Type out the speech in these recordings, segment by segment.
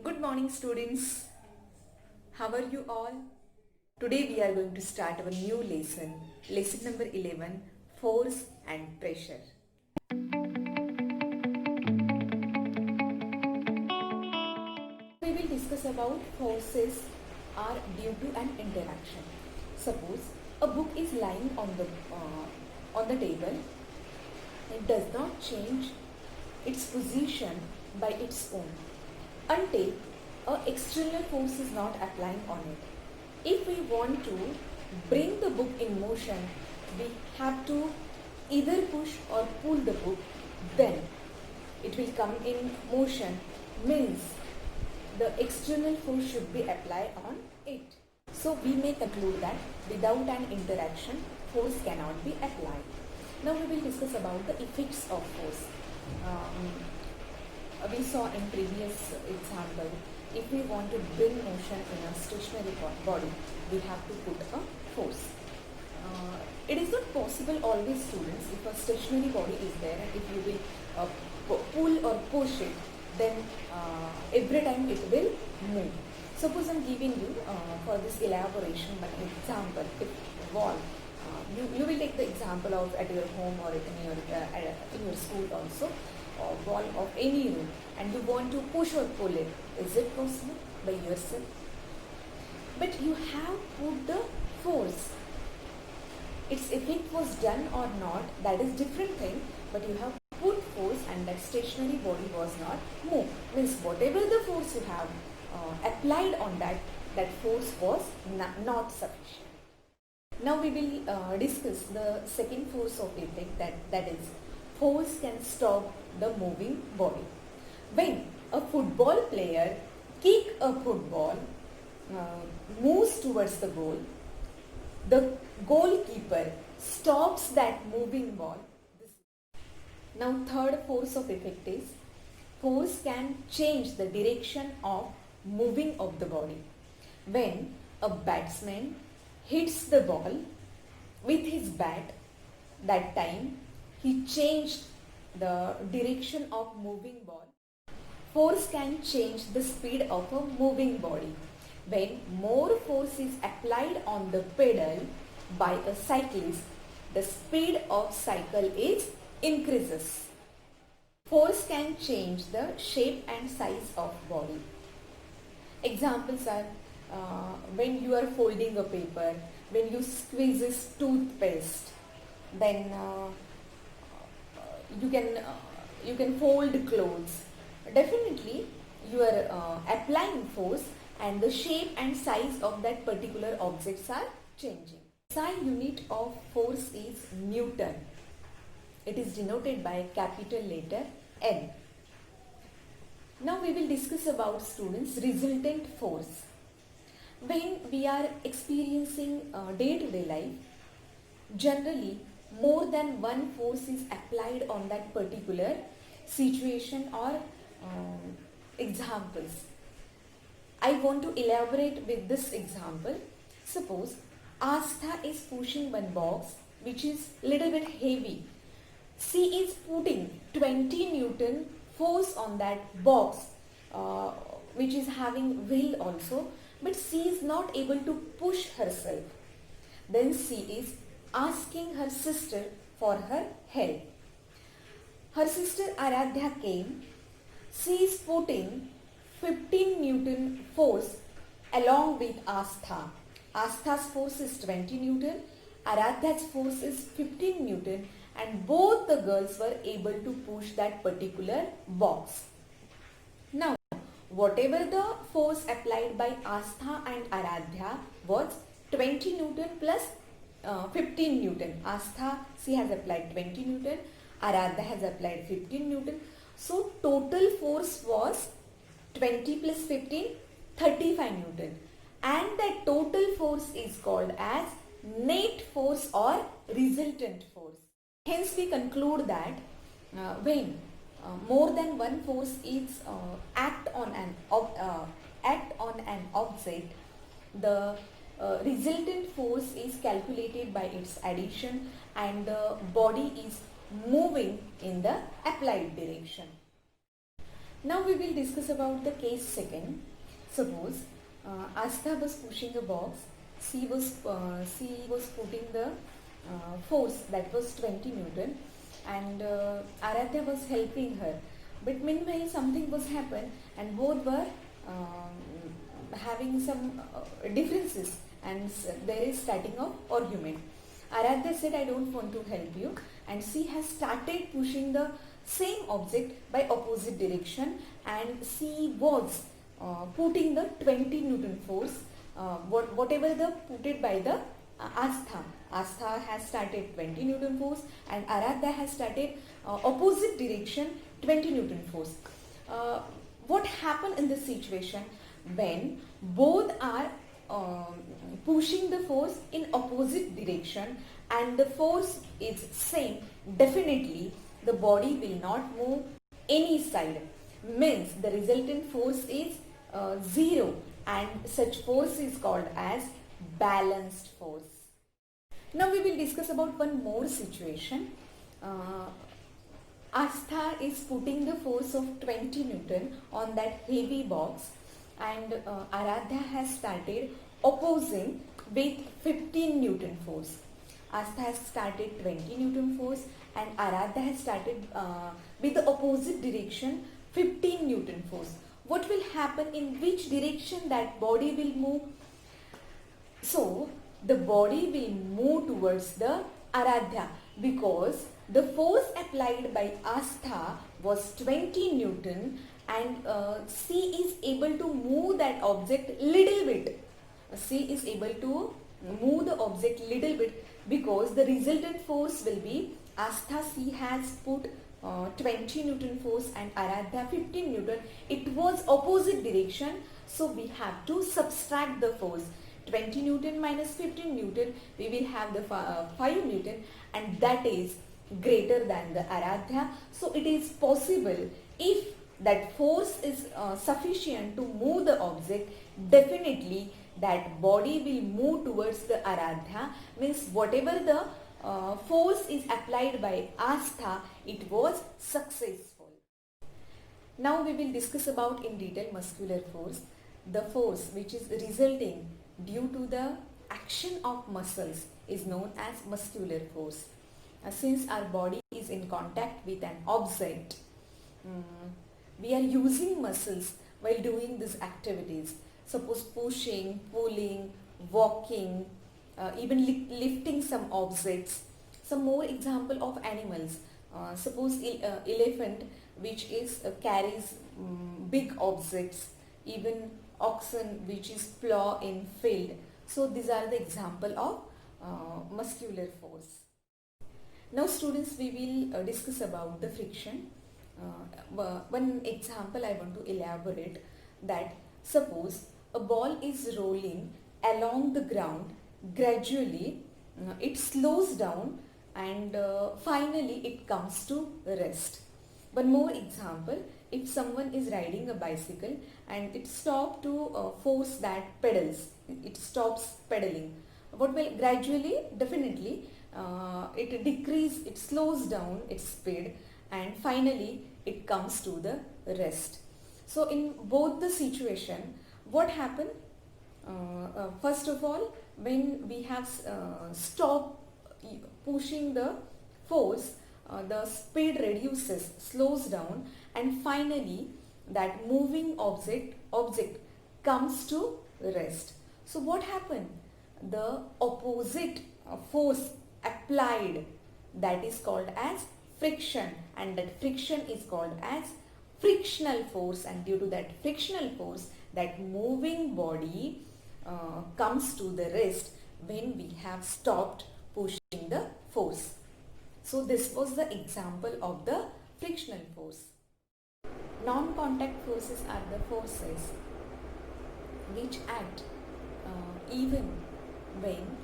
Good morning, students. How are you all? Today we are going to start our new lesson number 11, force and pressure. We will discuss about forces are due to an interaction. Suppose a book is lying on the table. It does not change its position by its own until an external force is not applying on it. If we want to bring the book in motion, we have to either push or pull the book, then it will come in motion, means the external force should be applied on it. So we may conclude that without an interaction, force cannot be applied. Now we will discuss about the effects of force. We saw in previous example, if we want to bring motion in a stationary body, we have to put a force. It is not possible always, students, if a stationary body is there and if you will pull or push it, then every time it will move. Suppose I am giving you for this elaboration one example, if wall. You will take the example of at your home or in your school also, or wall of any room, and you want to push or pull it. Is it possible by yourself? But you have put the force. Its effect was done or not, that is different thing, but you have put force and that stationary body was not moved. Means whatever the force you have applied on that force was not sufficient. Now we will discuss the second force of effect, that is force can stop the moving body. When a football player kick a football, moves towards the goal, the goalkeeper stops that moving ball. Now third force of effect is force can change the direction of moving of the body. When a batsman hits the ball with his bat, that time he changed the direction of moving ball. Force can change the speed of a moving body. When more force is applied on the pedal by a cyclist, the speed of cycle is increases. Force can change the shape and size of body. Examples are when you are folding a paper, when you squeeze this toothpaste, then you can fold clothes. Definitely you are applying force and the shape and size of that particular objects are changing. SI unit of force is Newton. It is denoted by capital letter N. Now we will discuss about, students, resultant force. When we are experiencing day-to-day life, generally more than one force is applied on that particular situation or examples. I want to elaborate with this example. Suppose Astha is pushing one box which is little bit heavy. She is putting 20 Newton force on that box which is having wheel also, but she is not able to push herself. Then she is asking her sister for her help. Her sister Aradhya came. She is putting 15 Newton force along with Astha. Astha's force is 20 Newton, Aradhya's force is 15 Newton, and both the girls were able to push that particular box. Now, whatever the force applied by Astha and Aradhya was 20 Newton plus 15 Newton. Astha, she has applied 20 Newton, Aradhya has applied 15 Newton. So, total force was 20 plus 15, 35 Newton. And that total force is called as net force or resultant force. Hence, we conclude that when more than one force is act on an object, the resultant force is calculated by its addition and the body is moving in the applied direction. Now we will discuss about the case second. Suppose Astha was pushing a box, C was putting the force that was 20 Newton, and Aradhya was helping her. But meanwhile something was happened and both were having some differences, and there is starting of argument. Aradhya said, I don't want to help you, and she has started pushing the same object by opposite direction, and she was putting the 20 Newton force, whatever the put it by the Astha. Astha has started 20 Newton force and Aradhya has started opposite direction 20 Newton force. What happened in this situation when both are pushing the force in opposite direction and the force is same? Definitely the body will not move any side, means the resultant force is 0, and such force is called as balanced force. Now we will discuss about one more situation. Astha is putting the force of 20 Newton on that heavy box, and Aradhya has started opposing with 15 Newton force. Astha has started 20 Newton force and Aradhya has started with the opposite direction 15 Newton force. What will happen, in which direction that body will move? So the body will move towards the Aradhya because the force applied by Astha was 20 Newton, and she is able to move that object little bit. She is able to move the object little bit because the resultant force will be Astha, she has put 20 Newton force and Aradhya 15 Newton. It was opposite direction, so we have to subtract the force. 20 Newton minus 15 Newton, we will have the 5 Newton, and that is greater than the Aradhya. So it is possible, if that force is sufficient to move the object, definitely that body will move towards the Aradhya, means whatever the force is applied by Astha, it was successful. Now we will discuss about in detail muscular force. The force which is resulting due to the action of muscles is known as muscular force. Since our body is in contact with an object, we are using muscles while doing these activities. Suppose pushing, pulling, walking, even lifting some objects. Some more example of animals. Suppose elephant, which is carries big objects, even oxen, which is plow in field. So these are the example of muscular force. Now students, we will discuss about the friction. One example I want to elaborate, that suppose a ball is rolling along the ground, gradually it slows down and finally it comes to rest. One more example, if someone is riding a bicycle and it stops to force that pedals, it stops pedaling. What will gradually, definitely it slows down its speed and finally it comes to the rest. So in both the situation, what happened? First of all, when we have stopped pushing the force, the speed reduces, slows down, and finally that moving object comes to rest. So what happened? The opposite force applied, that is called as friction, and that friction is called as frictional force, and due to that frictional force, that moving body comes to the rest when we have stopped pushing the force. So this was the example of the frictional force. Non-contact forces are the forces which act even when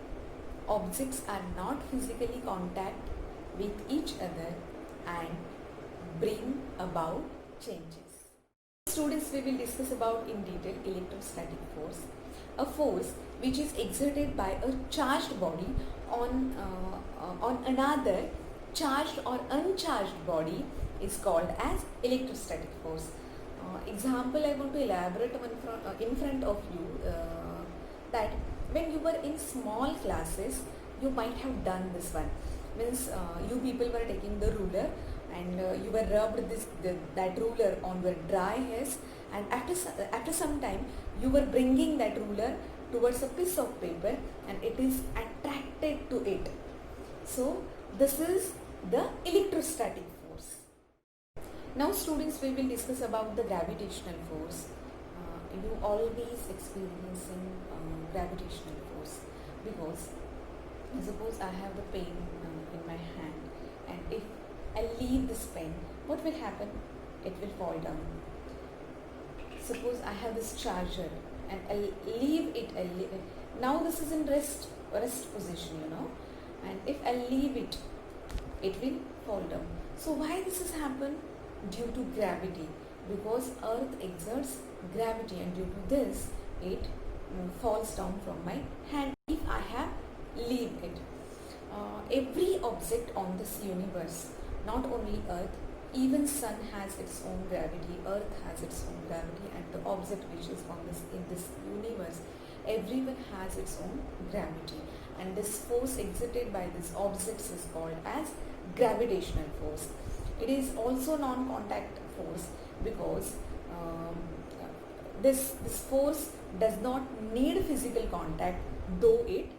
objects are not physically contact with each other and bring about changes. Students, we will discuss about in detail electrostatic force. A force which is exerted by a charged body on another charged or uncharged body is called as electrostatic force. example I want to elaborate in front of you, that when you were in small classes, you might have done this one. Means you people were taking the ruler and you were rubbed that ruler on your dry hairs, and after some time you were bringing that ruler towards a piece of paper and it is attracted to it. So this is the electrostatic force. Now students, we will discuss about the gravitational force. You always experiencing gravitational force, because suppose I have the pen in my hand, and if I leave this pen, what will happen? It will fall down. Suppose I have this charger and I'll leave it, now this is in rest position, and if I leave it, it will fall down. So why this has happened? Due to gravity, because earth exerts gravity, and due to this it falls down from my hand if I have leave it. Every object on this universe, not only earth, even sun has its own gravity, earth has its own gravity, and the object which is on this in this universe, everyone has its own gravity, and this force exerted by these objects is called as gravitational force. It is also non-contact force, because this force does not need physical contact, though it